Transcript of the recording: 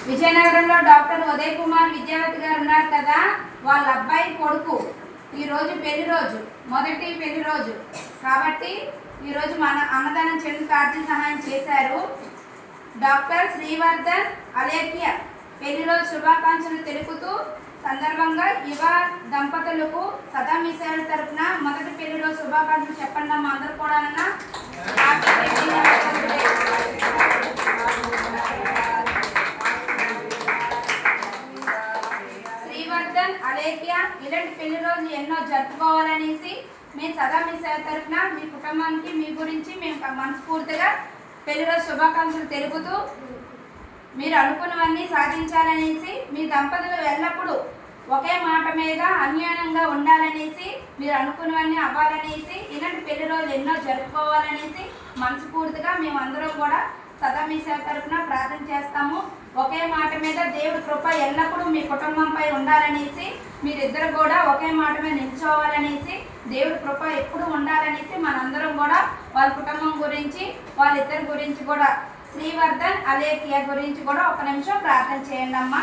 విజయనగరంలో డాక్టర్ ఉదయ్ కుమార్ విద్యావతి గారు ఉన్నారు కదా, వాళ్ళ అబ్బాయి కొడుకు ఈరోజు పెళ్లి రోజు, మొదటి పెళ్లి రోజు కాబట్టి ఈరోజు మన అన్నదానం చేయడానికి ఆర్థిక సహాయం చేశారు. డాక్టర్ శ్రీవర్ధన్ అలేఖ్య పెళ్లి రోజు శుభాకాంక్షలు తెలుపుతూ సందర్భంగా యువ దంపతులకు సదా మీ సేవల తరపున మొదటి పెళ్లి రోజు శుభాకాంక్షలు చెప్పండి అమ్మా అందరూ కూడా. శ్రీవర్ధన్ అలేఖ్య ఇలాంటి పెళ్లి రోజు ఎన్నో జరుపుకోవాలనేసి మేము సదా మీ సేవ తరపున మీ కుటుంబానికి మీ గురించి మేము మనస్ఫూర్తిగా పెళ్లి రోజు శుభాకాంక్షలు తెలుపుతూ మీరు అనుకున్నవన్నీ సాధించాలనేసి మీ దంపతులు ఎల్లప్పుడూ ఒకే మాట మీద అన్యోన్యంగా ఉండాలనేసి మీరు అనుకున్నవన్నీ అవ్వాలనేసి ఇలాంటి పెళ్లి రోజు ఎన్నో జరుపుకోవాలనేసి మనస్ఫూర్తిగా మేమందరం కూడా సదా మీ సేవ తరపున ప్రార్థన చేస్తాము. ఒకే మాట మీద దేవుడి కృప ఎల్లప్పుడూ మీ కుటుంబంపై ఉండాలనేసి మీరిద్దరు కూడా ఒకే మాట మీద నిల్చోవాలనేసి దేవుడి కృప ఎప్పుడు ఉండాలనేసి మనందరం కూడా వాళ్ళ కుటుంబం గురించి వాళ్ళిద్దరి గురించి కూడా శ్రీవర్ధన్ అలేఖ్య గురించి కూడా ఒక నిమిషం ప్రార్థన చేయండి అమ్మా.